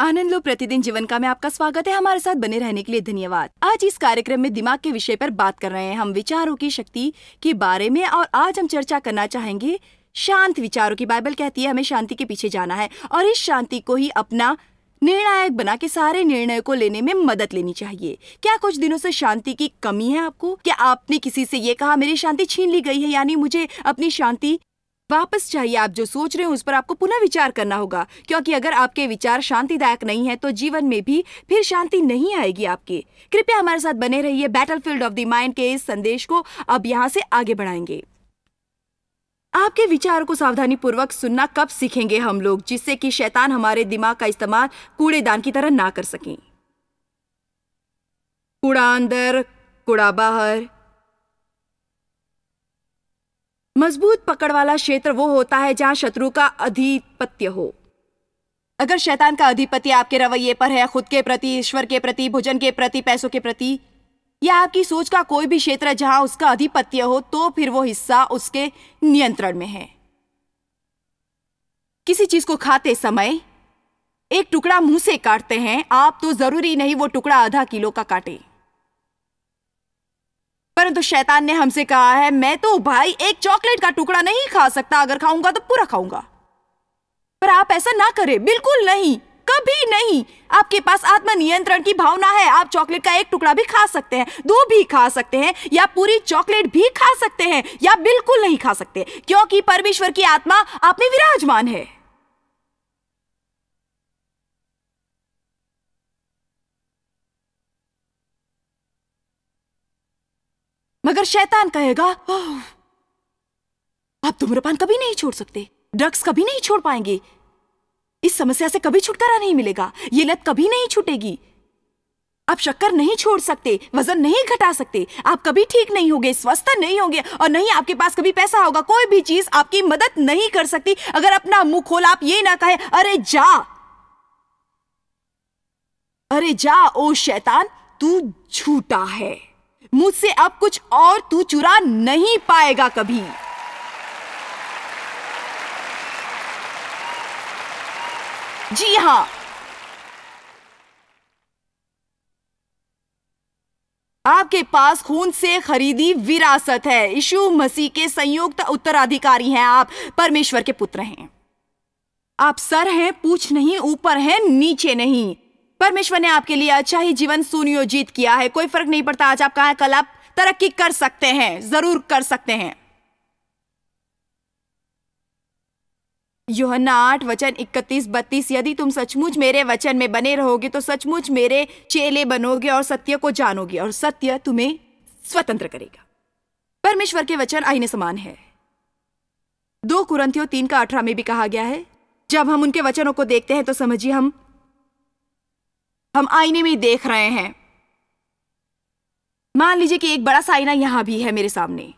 आनंद लो प्रतिदिन जीवन का में आपका स्वागत है। हमारे साथ बने रहने के लिए धन्यवाद। आज इस कार्यक्रम में दिमाग के विषय पर बात कर रहे हैं हम विचारों की शक्ति के बारे में, और आज हम चर्चा करना चाहेंगे शांत विचारों की। बाइबल कहती है हमें शांति के पीछे जाना है और इस शांति को ही अपना निर्णायक बना के सारे निर्णयों को लेने में मदद लेनी चाहिए। क्या कुछ दिनों से शांति की कमी है आपको? क्या आपने किसी से ये कहा मेरी शांति छीन ली गई है, यानी मुझे अपनी शांति वापस चाहिए? आप जो सोच रहे हो उस पर आपको पुनः विचार करना होगा, क्योंकि अगर आपके विचार शांतिदायक नहीं है तो जीवन में भी फिर शांति नहीं आएगी आपके। कृपया हमारे साथ बने रहिए। बैटलफील्ड ऑफ द माइंड के इस संदेश को अब यहाँ से आगे बढ़ाएंगे। आपके विचारों को सावधानी पूर्वक सुनना कब सीखेंगे हम लोग, जिससे कि शैतान हमारे दिमाग का इस्तेमाल कूड़ेदान की तरह ना कर सकें। कूड़ा अंदर, कूड़ा बाहर। मजबूत पकड़ वाला क्षेत्र वो होता है जहां शत्रु का अधिपत्य हो। अगर शैतान का अधिपत्य आपके रवैये पर है, खुद के प्रति, ईश्वर के प्रति, भोजन के प्रति, पैसों के प्रति, या आपकी सोच का कोई भी क्षेत्र जहां उसका अधिपत्य हो, तो फिर वो हिस्सा उसके नियंत्रण में है। किसी चीज को खाते समय एक टुकड़ा मुंह से काटते हैं आप, तो जरूरी नहीं वो टुकड़ा आधा किलो का काटे। परंतु शैतान ने हमसे कहा है मैं तो भाई एक चॉकलेट का टुकड़ा नहीं खा सकता, अगर खाऊंगा तो पूरा खाऊंगा। पर आप ऐसा ना करें, बिल्कुल नहीं, कभी नहीं। आपके पास आत्मनियंत्रण की भावना है। आप चॉकलेट का एक टुकड़ा भी खा सकते हैं, दो भी खा सकते हैं, या पूरी चॉकलेट भी खा सकते हैं, या बिल्कुल नहीं खा सकते, क्योंकि परमेश्वर की आत्मा आप में विराजमान है। मगर शैतान कहेगा आप धूम्रपान कभी नहीं छोड़ सकते, ड्रग्स कभी नहीं छोड़ पाएंगे, इस समस्या से कभी छुटकारा नहीं मिलेगा, ये लत कभी नहीं छूटेगी, आप शक्कर नहीं छोड़ सकते, वजन नहीं घटा सकते, आप कभी ठीक नहीं होंगे, स्वस्थ नहीं होंगे, और नहीं आपके पास कभी पैसा होगा। कोई भी चीज आपकी मदद नहीं कर सकती अगर अपना मुंह खोल आप ये ना कहे अरे जा ओ शैतान, तू झूठा है, मुझसे अब कुछ और तू चुरा नहीं पाएगा कभी। जी हां, आपके पास खून से खरीदी विरासत है। यीशु मसीह के संयुक्त उत्तराधिकारी हैं आप, परमेश्वर के पुत्र हैं। आप सर हैं, पूंछ नहीं, ऊपर हैं, नीचे नहीं। परमेश्वर ने आपके लिए अच्छा ही जीवन सुनियोजित किया है। कोई फर्क नहीं पड़ता आज आप कहां, कल आप तरक्की कर सकते हैं, जरूर कर सकते हैं। यूहन्ना 8 वचन 31-32, यदि तुम सचमुच मेरे वचन में बने रहोगे तो सचमुच मेरे चेले बनोगे और सत्य को जानोगे और सत्य तुम्हें स्वतंत्र करेगा। परमेश्वर के वचन आईने समान है। 2 कुरिन्थियों 3:18 में भी कहा गया है, जब हम उनके वचनों को देखते हैं तो समझिए हम आईने में देख रहे हैं। मान लीजिए कि एक बड़ा सा आईना यहां भी है मेरे सामने।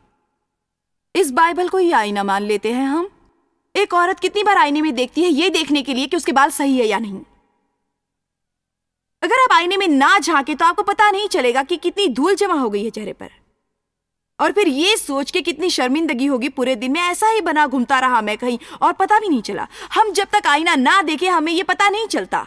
इस बाइबल को ही आईना मान लेते हैं हम। एक औरत कितनी बार आईने में देखती है ये देखने के लिए कि उसके बाल सही है या नहीं। अगर आप आईने में ना झांके तो आपको पता नहीं चलेगा कि कितनी धूल जमा हो गई है चेहरे पर, और फिर ये सोच के कितनी शर्मिंदगी होगी, पूरे दिन में ऐसा ही बना घूमता रहा मैं कहीं और पता भी नहीं चला। हम जब तक आईना ना देखे हमें ये पता नहीं चलता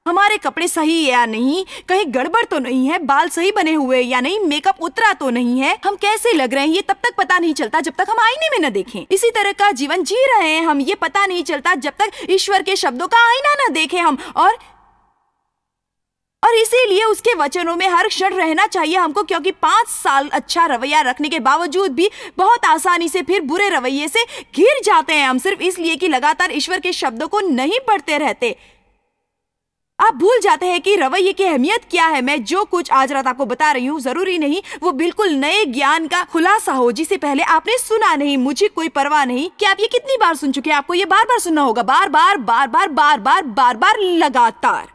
हमारे कपड़े सही है या नहीं, कहीं गड़बड़ तो नहीं है, बाल सही बने हुए या नहीं, मेकअप उतरा तो नहीं है, हम कैसे लग रहे हैं ये तब तक पता नहीं चलता जब तक हम आईने में न देखें। इसी तरह का जीवन जी रहे हैं हम, ये पता नहीं चलता जब तक ईश्वर के शब्दों का आईना न देखें हम। और इसीलिए उसके वचनों में हर क्षण रहना चाहिए हमको, क्योंकि 5 साल अच्छा रवैया रखने के बावजूद भी बहुत आसानी से फिर बुरे रवैये से घिर जाते हैं हम, सिर्फ इसलिए कि लगातार ईश्वर के शब्दों को नहीं पढ़ते रहते। आप भूल जाते हैं कि रवैये की अहमियत क्या है। मैं जो कुछ आज रात आपको बता रही हूँ जरूरी नहीं वो बिल्कुल नए ज्ञान का खुलासा हो जिसे पहले आपने सुना नहीं। मुझे कोई परवाह नहीं कि आप ये कितनी बार सुन चुके हैं, आपको ये बार बार सुनना होगा, बार बार बार बार बार बार बार बार लगातार।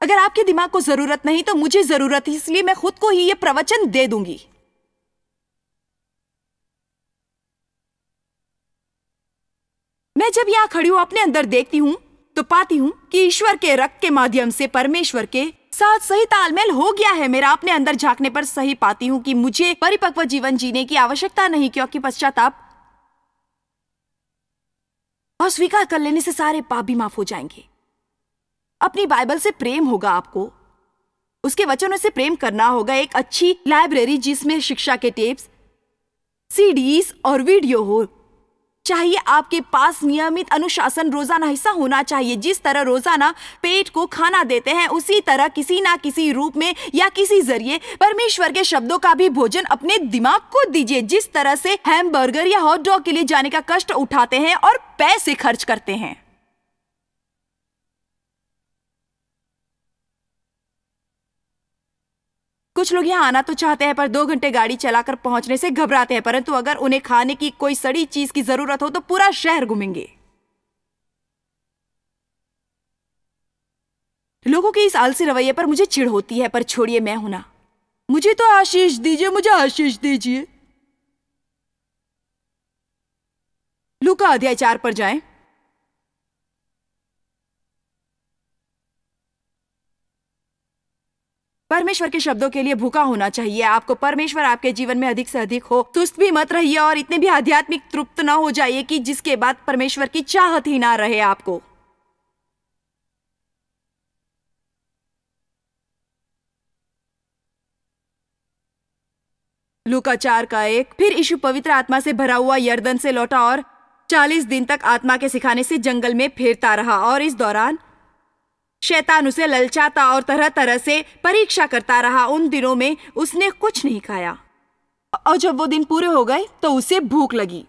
अगर आपके दिमाग को जरूरत नहीं तो मुझे जरूरत है, इसलिए मैं खुद को ही ये प्रवचन दे दूंगी। मैं जब यहाँ खड़ी हूँ अपने अंदर देखती हूँ तो पाती हूं कि ईश्वर के रक्त के माध्यम से परमेश्वर के साथ सही तालमेल हो गया है मेरा। अपने अंदर झांकने पर सही पाती हूं कि मुझे परिपक्व जीवन जीने की आवश्यकता नहीं, क्योंकि पश्चाताप और स्वीकार कर लेने से सारे पाप भी माफ हो जाएंगे। अपनी बाइबल से प्रेम होगा आपको, उसके वचनों से प्रेम करना होगा, एक अच्छी लाइब्रेरी जिसमें शिक्षा के टेप्स, सीडीज और वीडियो हो चाहिए। आपके पास नियमित अनुशासन रोजाना हिस्सा होना चाहिए। जिस तरह रोजाना पेट को खाना देते हैं, उसी तरह किसी ना किसी रूप में या किसी जरिए परमेश्वर के शब्दों का भी भोजन अपने दिमाग को दीजिए। जिस तरह से हैमबर्गर या हॉट डॉग के लिए जाने का कष्ट उठाते हैं और पैसे खर्च करते हैं। कुछ लोग यहाँ आना तो चाहते हैं पर 2 घंटे गाड़ी चलाकर पहुंचने से घबराते हैं, परंतु अगर उन्हें खाने की कोई सड़ी चीज की जरूरत हो तो पूरा शहर घूमेंगे। लोगों के इस आलसी रवैये पर मुझे चिढ़ होती है, पर छोड़िए, मैं हूं ना। मुझे तो आशीष दीजिए, मुझे आशीष दीजिए। लूका अध्याय 4 पर जाएं। परमेश्वर के शब्दों के लिए भूखा होना चाहिए आपको। परमेश्वर आपके जीवन में अधिक से अधिक हो। सुस्त भी मत रहिए और इतने भी आध्यात्मिक तृप्त ना हो जाइए कि जिसके बाद परमेश्वर की चाहत ही ना रहे आपको। लूका 4:1। फिर यीशु पवित्र आत्मा से भरा हुआ यरदन से लौटा और 40 दिन तक आत्मा के सिखाने से जंगल में फिरता रहा, और इस दौरान शैतान उसे ललचाता और तरह तरह से परीक्षा करता रहा। उन दिनों में उसने कुछ नहीं खाया, और जब वो दिन पूरे हो गए तो उसे भूख लगी।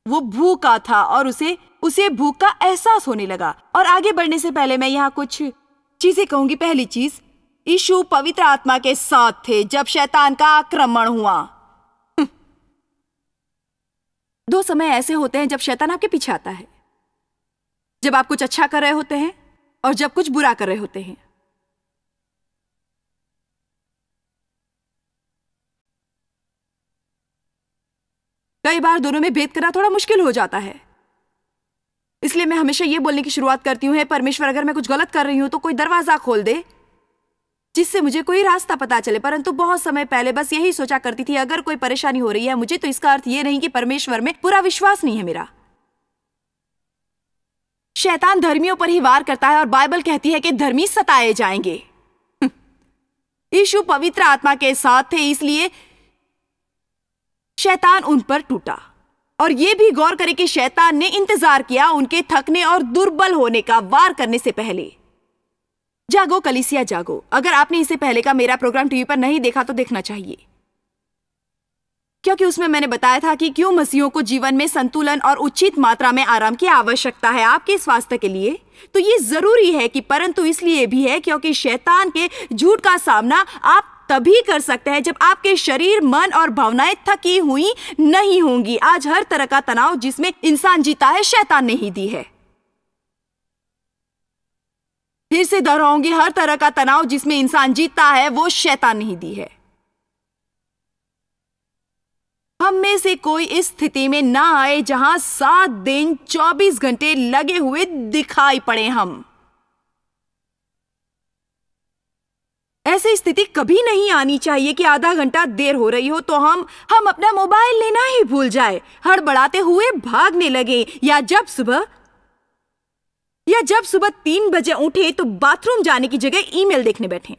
वो भूखा था और उसे भूख का एहसास होने लगा। और आगे बढ़ने से पहले मैं यहाँ कुछ चीजें कहूंगी। पहली चीज, यीशु पवित्र आत्मा के साथ थे जब शैतान का आक्रमण हुआ। 2 समय ऐसे होते हैं जब शैतान आपके पीछे आता है, जब आप कुछ अच्छा कर रहे होते हैं और जब कुछ बुरा कर रहे होते हैं। कई बार दोनों में भेद करना थोड़ा मुश्किल हो जाता है, इसलिए मैं हमेशा यह बोलने की शुरुआत करती हूँ, हे परमेश्वर, अगर मैं कुछ गलत कर रही हूं तो कोई दरवाजा खोल दे जिससे मुझे कोई रास्ता पता चले। परंतु बहुत समय पहले बस यही सोचा करती थी, अगर कोई परेशानी हो रही है मुझे तो इसका अर्थ यह नहीं कि परमेश्वर में पूरा विश्वास नहीं है मेरा। शैतान धर्मियों पर ही वार करता है और बाइबल कहती है कि धर्मी सताए जाएंगे। यीशु पवित्र आत्मा के साथ थे, इसलिए शैतान उन पर टूटा। और यह भी गौर करें कि शैतान ने इंतजार किया उनके थकने और दुर्बल होने का। वार करने से पहले जागो कलीसिया जागो। अगर आपने इससे पहले का मेरा प्रोग्राम टीवी पर नहीं देखा तो देखना चाहिए, क्योंकि उसमें मैंने बताया था कि क्यों मसीहों को जीवन में संतुलन और उचित मात्रा में आराम की आवश्यकता है आपके स्वास्थ्य के लिए। तो ये जरूरी है कि, परंतु इसलिए भी है क्योंकि शैतान के झूठ का सामना आप तभी कर सकते हैं जब आपके शरीर, मन और भावनाएं थकी हुई नहीं होंगी। आज हर तरह का तनाव जिसमें इंसान जीता है, शैतान ने ही दी है। फिर से दोहराऊंगी, हर तरह का तनाव जिसमें इंसान जीतता है वो शैतान ने ही दी है। हम में से कोई इस स्थिति में ना आए जहां 7 दिन 24 घंटे लगे हुए दिखाई पड़े। हम ऐसी स्थिति कभी नहीं आनी चाहिए कि आधा घंटा देर हो रही हो तो हम अपना मोबाइल लेना ही भूल जाए, हड़बड़ाते हुए भागने लगे, या जब सुबह 3 बजे उठे तो बाथरूम जाने की जगह ईमेल देखने बैठे।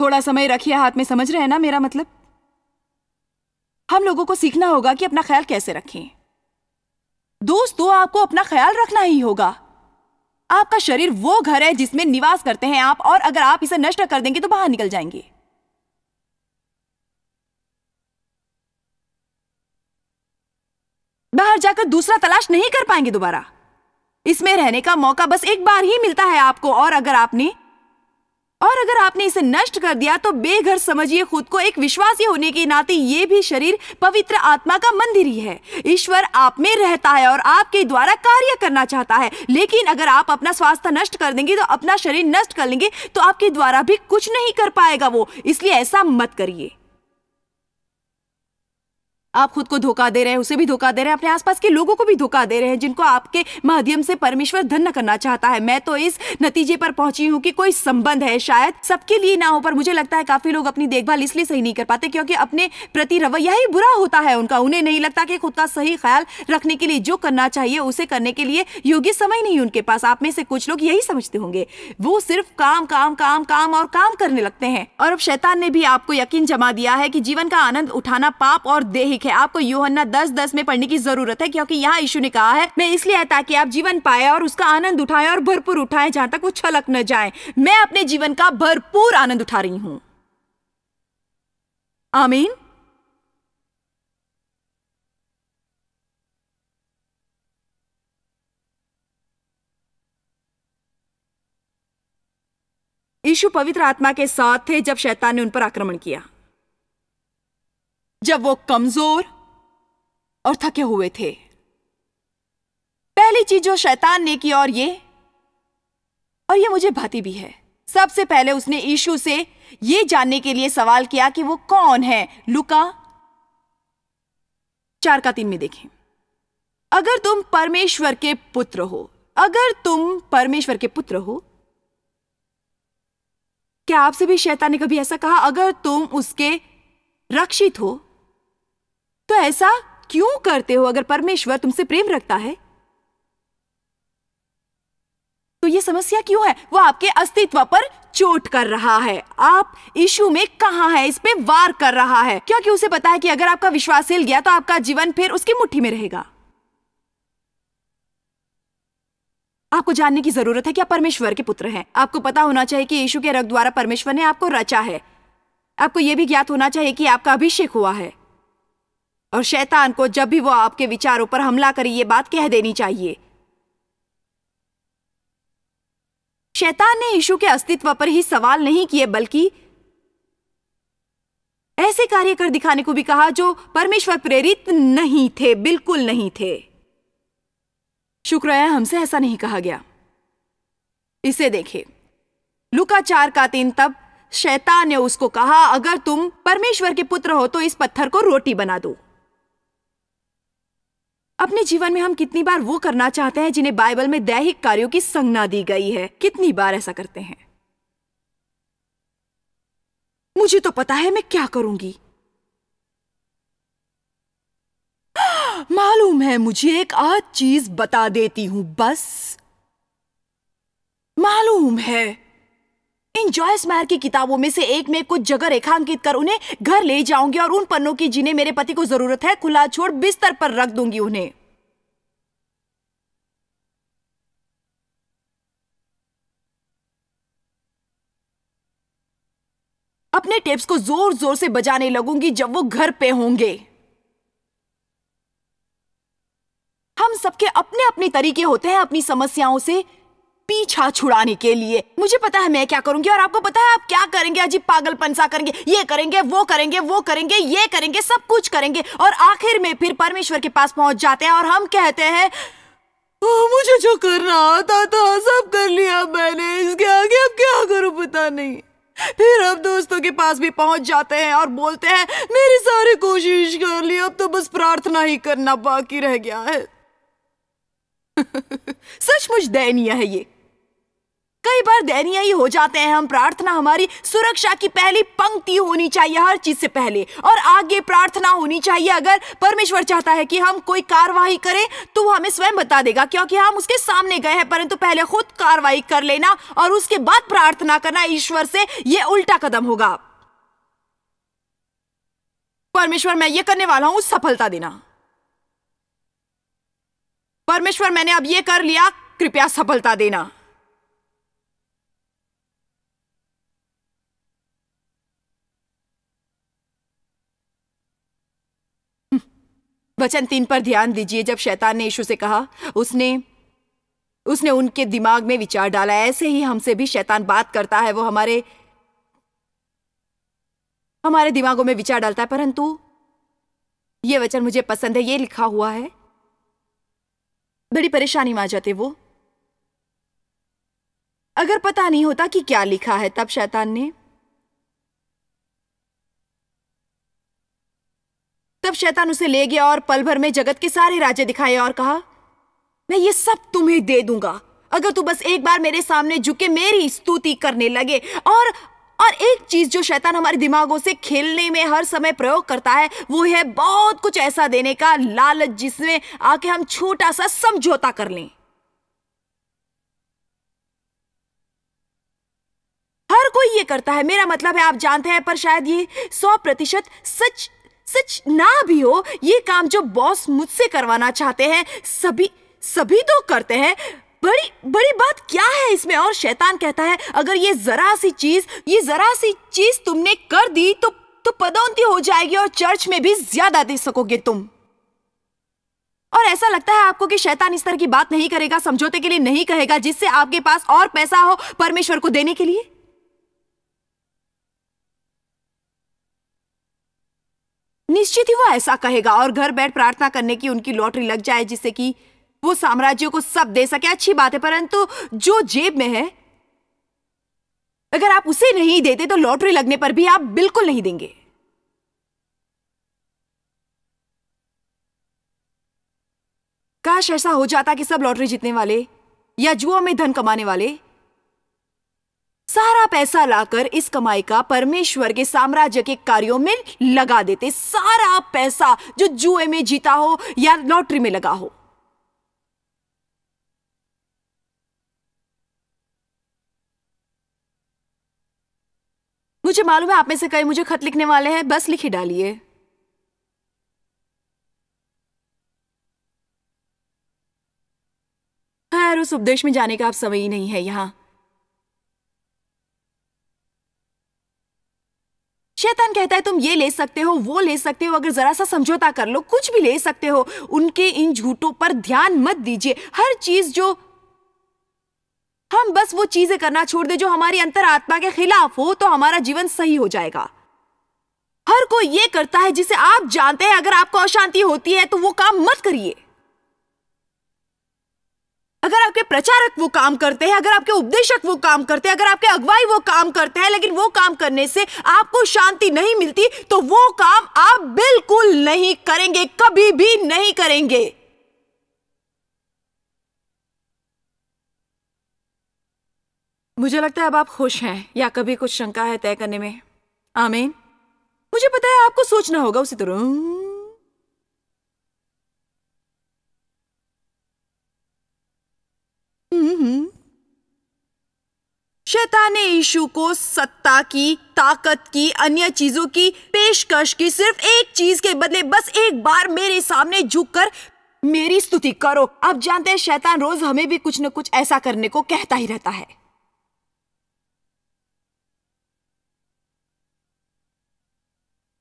थोड़ा समय रखिए हाथ में, समझ रहे हैं ना मेरा मतलब? हम लोगों को सीखना होगा कि अपना ख्याल कैसे रखें। दोस्तों, आपको अपना ख्याल रखना ही होगा। आपका शरीर वो घर है जिसमें निवास करते हैं आप, और अगर आप इसे नष्ट कर देंगे तो बाहर निकल जाएंगे। बाहर जाकर दूसरा तलाश नहीं कर पाएंगे दोबारा। इसमें रहने का मौका बस एक बार ही मिलता है आपको, और अगर आपने इसे नष्ट कर दिया तो बेघर समझिए खुद को। एक विश्वासी होने के नाते ये भी शरीर पवित्र आत्मा का मंदिर ही है। ईश्वर आप में रहता है और आपके द्वारा कार्य करना चाहता है। लेकिन अगर आप अपना स्वास्थ्य नष्ट कर देंगे तो अपना शरीर नष्ट कर लेंगे तो आपके द्वारा भी कुछ नहीं कर पाएगा वो। इसलिए ऐसा मत करिए। आप खुद को धोखा दे रहे हैं, उसे भी धोखा दे रहे हैं, अपने आसपास के लोगों को भी धोखा दे रहे हैं जिनको आपके माध्यम से परमेश्वर धन्य करना चाहता है। मैं तो इस नतीजे पर पहुंची हूं कि कोई संबंध है, शायद सबके लिए ना हो, पर मुझे लगता है काफी लोग अपनी देखभाल इसलिए सही नहीं कर पाते क्योंकि अपने प्रति रवैया ही बुरा होता है उनका। उन्हें नहीं लगता कि खुद का सही ख्याल रखने के लिए जो करना चाहिए उसे करने के लिए योग्य समय नहीं उनके पास। आप में से कुछ लोग यही समझते होंगे, वो सिर्फ काम काम काम काम और काम करने लगते हैं। और अब शैतान ने भी आपको यकीन जमा दिया है कि जीवन का आनंद उठाना पाप और दैहिक है। आपको यूहन्ना 10:10 में पढ़ने की जरूरत है क्योंकि यहाँ यीशु ने कहा है, मैं इसलिए आया ताकि आप जीवन पाए और उसका आनंद उठाएं और भरपूर उठाएं जहां तक वो छलक न जाए। मैं अपने जीवन का भरपूर आनंद उठा रही हूं। आमीन। यीशु पवित्र आत्मा के साथ थे जब शैतान ने उन पर आक्रमण किया, जब वो कमजोर और थके हुए थे। पहली चीज जो शैतान ने की, और ये मुझे भाती भी है, सबसे पहले उसने यीशु से ये जानने के लिए सवाल किया कि वो कौन है। लूका 4:3 में देखें, अगर तुम परमेश्वर के पुत्र हो, अगर तुम परमेश्वर के पुत्र हो। क्या आपसे भी शैतान ने कभी ऐसा कहा, अगर तुम उसके रक्षित हो तो ऐसा क्यों करते हो? अगर परमेश्वर तुमसे प्रेम रखता है तो ये समस्या क्यों है? वो आपके अस्तित्व पर चोट कर रहा है। आप यीशु में कहां है, इस पे वार कर रहा है क्योंकि उसे पता है कि अगर आपका विश्वास हिल गया तो आपका जीवन फिर उसकी मुट्ठी में रहेगा। आपको जानने की जरूरत है कि आप परमेश्वर के पुत्र हैं। आपको पता होना चाहिए कि यीशु के रक्त द्वारा परमेश्वर ने आपको रचा है। आपको यह भी ज्ञात होना चाहिए कि आपका अभिषेक हुआ है। और शैतान को जब भी वो आपके विचारों पर हमला करे, ये बात कह देनी चाहिए। शैतान ने यीशु के अस्तित्व पर ही सवाल नहीं किए, बल्कि ऐसे कार्य कर दिखाने को भी कहा जो परमेश्वर प्रेरित नहीं थे, बिल्कुल नहीं थे। शुक्र है हमसे ऐसा नहीं कहा गया। इसे देखें, लूका 4:3। तब शैतान ने उसको कहा, अगर तुम परमेश्वर के पुत्र हो तो इस पत्थर को रोटी बना दो। अपने जीवन में हम कितनी बार वो करना चाहते हैं जिन्हें बाइबल में दैहिक कार्यों की संज्ञा दी गई है। कितनी बार ऐसा करते हैं? मुझे तो पता है मैं क्या करूंगी। मालूम है, मुझे एक आज चीज बता देती हूं, बस मालूम है। इन जॉयस मेयर की किताबों में से एक में कुछ जगह रेखांकित कर उन्हें घर ले जाऊंगी और उन पन्नों की जिन्हें मेरे पति को जरूरत है खुला छोड़ बिस्तर पर रख दूंगी उन्हें। अपने टेप्स को जोर जोर से बजाने लगूंगी जब वो घर पे होंगे। हम सबके अपने अपने तरीके होते हैं अपनी समस्याओं से पीछा छुड़ाने के लिए। मुझे पता है मैं क्या करूंगी और आपको पता है आप क्या करेंगे। अजीब पागलपन सा करेंगे, ये करेंगे, वो करेंगे, वो करेंगे, ये करेंगे, सब कुछ करेंगे और आखिर में फिर परमेश्वर के पास पहुंच जाते हैं और हम कहते हैं, मुझे जो करना आता था सब कर लिया मैंने, इसके आगे अब क्या करूं पता नहीं। फिर अब दोस्तों के पास भी पहुंच जाते हैं और बोलते हैं, मेरी सारी कोशिश कर ली, अब तो बस प्रार्थना ही करना बाकी रह गया है। सचमुच दयनीय है ये। कई बार दयनीय ही हो जाते हैं हम। प्रार्थना हमारी सुरक्षा की पहली पंक्ति होनी चाहिए हर चीज से पहले, और आगे प्रार्थना होनी चाहिए। अगर परमेश्वर चाहता है कि हम कोई कार्रवाई करें तो वो हमें स्वयं बता देगा क्योंकि हम उसके सामने गए हैं, परंतु पहले खुद कार्रवाई कर लेना और उसके बाद प्रार्थना करना ईश्वर से, ये उल्टा कदम होगा। परमेश्वर मैं ये करने वाला हूं, सफलता देना। परमेश्वर मैंने अब ये कर लिया, कृपया सफलता देना। वचन 3 पर ध्यान दीजिए। जब शैतान ने यीशु से कहा, उसने उनके दिमाग में विचार डाला। ऐसे ही हमसे भी शैतान बात करता है, वो हमारे दिमागों में विचार डालता है। परंतु ये वचन मुझे पसंद है, ये लिखा हुआ है। बड़ी परेशानी में आ जाते वो, अगर पता नहीं होता कि क्या लिखा है। तब तब शैतान उसे ले गया और पल भर में जगत के सारे राज्य दिखाए और कहा, मैं ये सब तुम्हें दे दूंगा अगर तू बस एक बार मेरे सामने झुके मेरी स्तुति करने लगे। और एक चीज जो शैतान हमारे दिमागों से खेलने में हर समय प्रयोग करता है वो है बहुत कुछ ऐसा देने का लालच जिसमें आके हम छोटा सा समझौता कर लें। हर कोई ये करता है, मेरा मतलब है आप जानते हैं, पर शायद ये 100% सच ना भी हो। ये काम जो बॉस मुझसे करवाना चाहते हैं सभी तो करते हैं। बड़ी बात क्या है इसमें? और शैतान कहता है अगर ये जरा सी चीज तुमने कर दी तो पदोन्नति हो जाएगी और चर्च में भी ज्यादा दे सकोगे तुम। और ऐसा लगता है आपको कि शैतान इस तरह की बात नहीं करेगा, समझौते के लिए नहीं कहेगा जिससे आपके पास और पैसा हो परमेश्वर को देने के लिए। निश्चित ही वो ऐसा कहेगा और घर बैठ प्रार्थना करने की उनकी लॉटरी लग जाए जिससे कि वो साम्राज्यों को सब दे सके। अच्छी बात है, परंतु जो जेब में है अगर आप उसे नहीं देते तो लॉटरी लगने पर भी आप बिल्कुल नहीं देंगे। काश ऐसा हो जाता कि सब लॉटरी जीतने वाले या जुआ में धन कमाने वाले सारा पैसा लाकर इस कमाई का परमेश्वर के साम्राज्य के कार्यों में लगा देते। सारा पैसा जो जुए में जीता हो या लॉटरी में लगा हो। मुझे मालूम है आप में से कई मुझे खत लिखने वाले हैं, बस लिख ही डालिए। खैर उस उपदेश में जाने का अब समय ही नहीं है यहां। शैतान कहता है तुम ये ले सकते हो, वो ले सकते हो, अगर जरा सा समझौता कर लो कुछ भी ले सकते हो। उनके इन झूठों पर ध्यान मत दीजिए। हर चीज जो हम बस वो चीजें करना छोड़ दे जो हमारी अंतरात्मा के खिलाफ हो तो हमारा जीवन सही हो जाएगा। हर कोई ये करता है जिसे आप जानते हैं अगर आपको अशांति होती है तो वो काम मत करिए। अगर आपके प्रचारक वो काम करते हैं, अगर आपके उपदेशक वो काम करते हैं, अगर आपके अगुवाई वो काम करते हैं, लेकिन वो काम करने से आपको शांति नहीं मिलती तो वो काम आप बिल्कुल नहीं करेंगे, कभी भी नहीं करेंगे। मुझे लगता है अब आप खुश हैं या कभी कुछ शंका है तय करने में? आमीन। मुझे पता है आपको सोचना होगा उसी तरह। शैतान ने यीशु को सत्ता की, ताकत की, अन्य चीजों की पेशकश की, सिर्फ एक चीज के बदले बस एक बार मेरे सामने झुककर मेरी स्तुति करो। आप जानते हैं शैतान रोज हमें भी कुछ न कुछ ऐसा करने को कहता ही रहता है।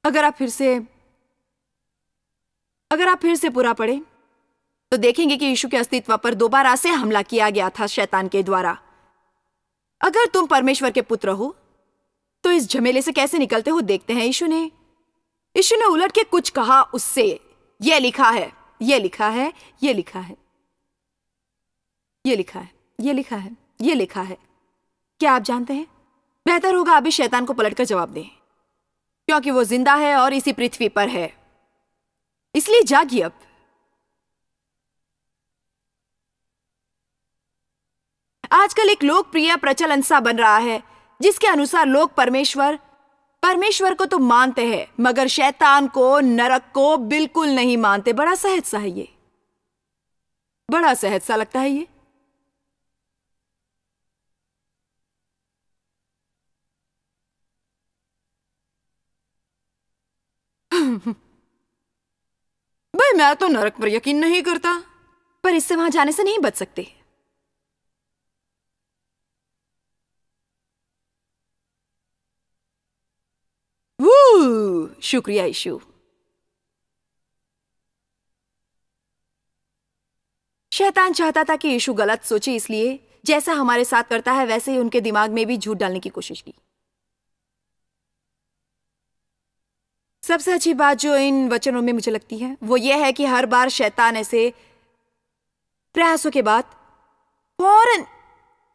अगर आप फिर से पूरा पढ़ें तो देखेंगे कि यीशु के अस्तित्व पर दोबारा से हमला किया गया था शैतान के द्वारा। अगर तुम परमेश्वर के पुत्र हो तो इस झमेले से कैसे निकलते हो देखते हैं। यीशु ने उलट के कुछ कहा उससे। यह लिखा है, यह लिखा है, यह लिखा है, यह लिखा है, यह लिखा है, यह लिखा है। क्या आप जानते हैं बेहतर होगा अभी शैतान को पलटकर जवाब दें क्योंकि वो जिंदा है और इसी पृथ्वी पर है। इसलिए जागिए अब। आजकल एक लोकप्रिय प्रचलन सा बन रहा है जिसके अनुसार लोग परमेश्वर को तो मानते हैं मगर शैतान को, नरक को बिल्कुल नहीं मानते। बड़ा सहज सा है ये, बड़ा सहज सा लगता है ये। भाई मैं तो नरक पर यकीन नहीं करता, पर इससे वहां जाने से नहीं बच सकते। शुक्रिया यीशु। शैतान चाहता था कि यीशु गलत सोचे, इसलिए जैसा हमारे साथ करता है वैसे ही उनके दिमाग में भी झूठ डालने की कोशिश की। सबसे अच्छी बात जो इन वचनों में मुझे लगती है वो ये है कि हर बार शैतान ऐसे प्रयासों के बाद फौरन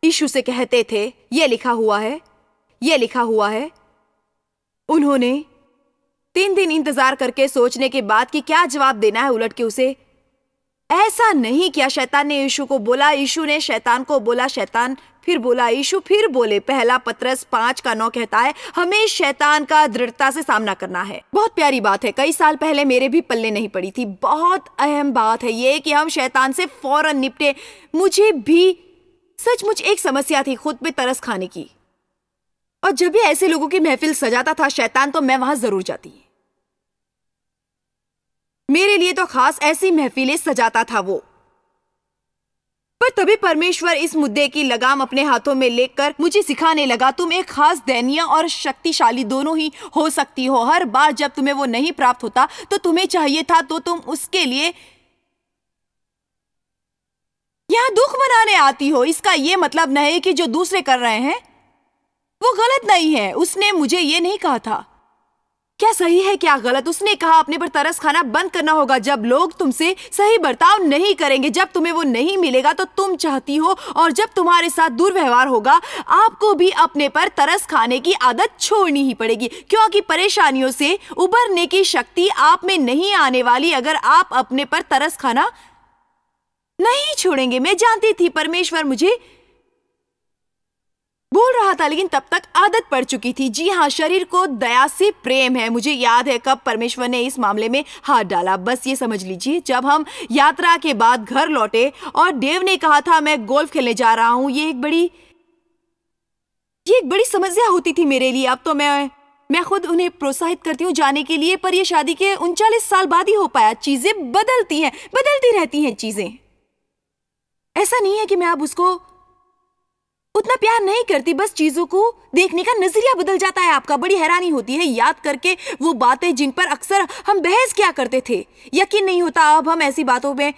यीशु से कहते थे ये लिखा हुआ है, ये लिखा हुआ है। उन्होंने 3 दिन इंतजार करके सोचने के बाद कि क्या जवाब देना है, उलट के उसे ऐसा नहीं किया। शैतान ने यीशु को बोला, यीशु ने शैतान को बोला, शैतान फिर बोला, यीशु फिर बोले। पहला पतरस 5:9 कहता है, हमें शैतान का दृढ़ता से सामना करना है। बहुत प्यारी बात है, कई साल पहले मेरे भी पल्ले नहीं पड़ी थी। बहुत अहम बात है ये कि हम शैतान से फौरन निपटे। मुझे भी सचमुच एक समस्या थी खुद पे तरस खाने की, और जब भी ऐसे लोगों की महफिल सजाता था शैतान, तो मैं वहां जरूर जाती। मेरे लिए तो खास ऐसी महफिलें सजाता था वो। पर तभी परमेश्वर इस मुद्दे की लगाम अपने हाथों में लेकर मुझे सिखाने लगा, तुम एक खास दयनीय और शक्तिशाली दोनों ही हो सकती हो। हर बार जब तुम्हें वो नहीं प्राप्त होता तो तुम्हें चाहिए था, तो तुम उसके लिए यहां दुख मनाने आती हो। इसका यह मतलब नहीं कि जो दूसरे कर रहे हैं वो गलत नहीं है। उसने मुझे ये नहीं कहा था क्या सही है क्या गलत। उसने कहा अपने पर तरस खाना बंद करना होगा। जब लोग तुमसे सही बर्ताव नहीं करेंगे, जब तुम्हें वो नहीं मिलेगा तो तुम चाहती हो, और जब तुम्हारे साथ दुर्व्यवहार होगा, आपको भी अपने पर तरस खाने की आदत छोड़नी ही पड़ेगी, क्योंकि परेशानियों से उबरने की शक्ति आप में नहीं आने वाली अगर आप अपने पर तरस खाना नहीं छोड़ेंगे। मैं जानती थी परमेश्वर मुझे बोल रहा था, लेकिन तब तक आदत पड़ चुकी थी। जी हाँ, शरीर को दया से प्रेम है। मुझे याद है कब परमेश्वर ने इस मामले में हाथ डाला। बस ये समझ लीजिए, जब हम यात्रा के बाद घर लौटे और देव ने कहा था मैं गोल्फ खेलने जा रहा हूं, ये एक बड़ी समस्या होती थी मेरे लिए। अब तो मैं खुद उन्हें प्रोत्साहित करती हूँ जाने के लिए, पर यह शादी के 39 साल बाद ही हो पाया। चीजें बदलती रहती हैं चीजें। ऐसा नहीं है कि मैं अब उसको उतना प्यार नहीं करती, बस चीजों को देखने का नजरिया बदल जाता है आपका। बड़ी हैरानी होती है याद करके वो बातें जिन पर अक्सर हम बहस किया करते थे। यकीन नहीं होता अब हम ऐसी बातों पे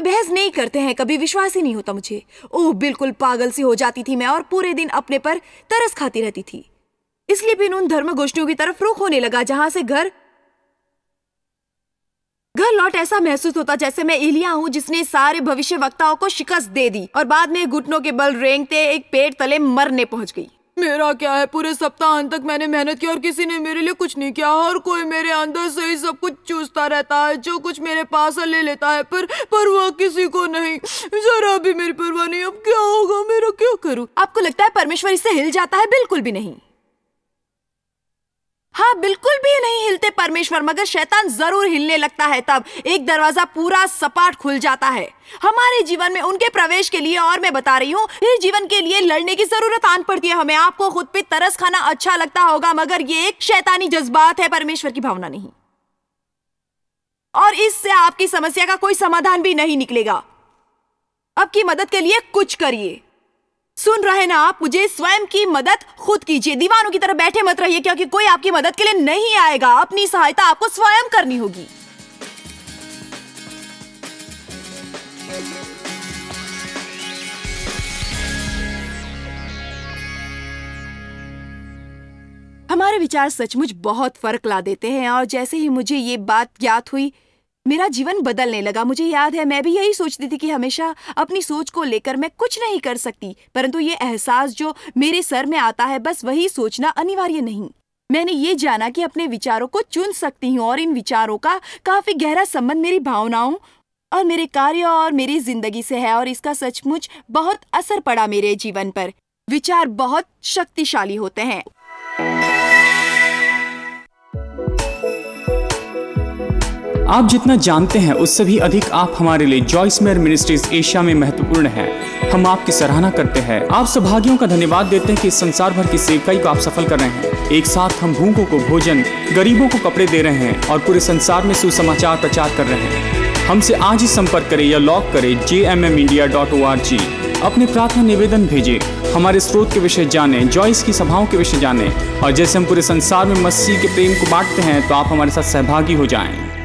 बहस नहीं करते हैं। कभी विश्वास ही नहीं होता मुझे। ओह, बिल्कुल पागल सी हो जाती थी मैं, और पूरे दिन अपने पर तरस खाती रहती थी। इसलिए भी उन धर्म गोष्ठियों की तरफ रुख होने लगा जहां से घर लौट ऐसा महसूस होता जैसे मैं एलिया हूँ जिसने सारे भविष्यवक्ताओं को शिकस्त दे दी और बाद में घुटनों के बल रेंगते एक पेड़ तले मरने पहुंच गई। मेरा क्या है, पूरे सप्ताहांत तक मैंने मेहनत की और किसी ने मेरे लिए कुछ नहीं किया। हर कोई मेरे अंदर से ही सब कुछ चूसता रहता है, जो कुछ मेरे पास है ले लेता है, पर परवाह किसी को नहीं, जरा भी मेरी परवाह नहीं। अब क्या होगा मेरा, क्या करूं? आपको लगता है परमेश्वर इससे हिल जाता है? बिल्कुल भी नहीं। हाँ, बिल्कुल भी नहीं हिलते परमेश्वर, मगर शैतान जरूर हिलने लगता है। तब एक दरवाजा पूरा सपाट खुल जाता है हमारे जीवन में उनके प्रवेश के लिए। और मैं बता रही हूँ, फिर जीवन के लिए लड़ने की जरूरत आन पड़ती है हमें। आपको खुद पे तरस खाना अच्छा लगता होगा, मगर ये एक शैतानी जज्बात है, परमेश्वर की भावना नहीं। और इससे आपकी समस्या का कोई समाधान भी नहीं निकलेगा। अब की मदद के लिए कुछ करिए। सुन रहे ना आप? मुझे स्वयं की मदद खुद कीजिए। दीवानों की तरह बैठे मत रहिए, क्योंकि कोई आपकी मदद के लिए नहीं आएगा। अपनी सहायता आपको स्वयं करनी होगी। हमारे विचार सचमुच बहुत फर्क ला देते हैं, और जैसे ही मुझे ये बात ज्ञात हुई, मेरा जीवन बदलने लगा। मुझे याद है मैं भी यही सोचती थी कि हमेशा अपनी सोच को लेकर मैं कुछ नहीं कर सकती, परंतु ये एहसास जो मेरे सर में आता है, बस वही सोचना अनिवार्य नहीं। मैंने ये जाना कि अपने विचारों को चुन सकती हूँ, और इन विचारों का काफी गहरा संबंध मेरी भावनाओं और मेरे कार्य और मेरी जिंदगी से है, और इसका सचमुच बहुत असर पड़ा मेरे जीवन पर। विचार बहुत शक्तिशाली होते हैं। आप जितना जानते हैं उससे भी अधिक आप हमारे लिए जॉइस मेयर मिनिस्ट्रीज एशिया में महत्वपूर्ण हैं। हम आपकी सराहना करते हैं। आप सौभाग्यों का धन्यवाद देते हैं कि इस संसार भर की सेवकाई को आप सफल कर रहे हैं। एक साथ हम भूखों को भोजन, गरीबों को कपड़े दे रहे हैं और पूरे संसार में सुसमाचार प्रचार कर रहे हैं। हमसे आज ही संपर्क करें या लॉग करें jmmindia.org। अपने प्रार्थना निवेदन भेजें, हमारे स्रोत के विषय जानें, जॉइस की सभाओं के विषय जानें, और जैसे हम पूरे संसार में मसीह के प्रेम को बांटते हैं, तो आप हमारे साथ सहभागी हो जाएं।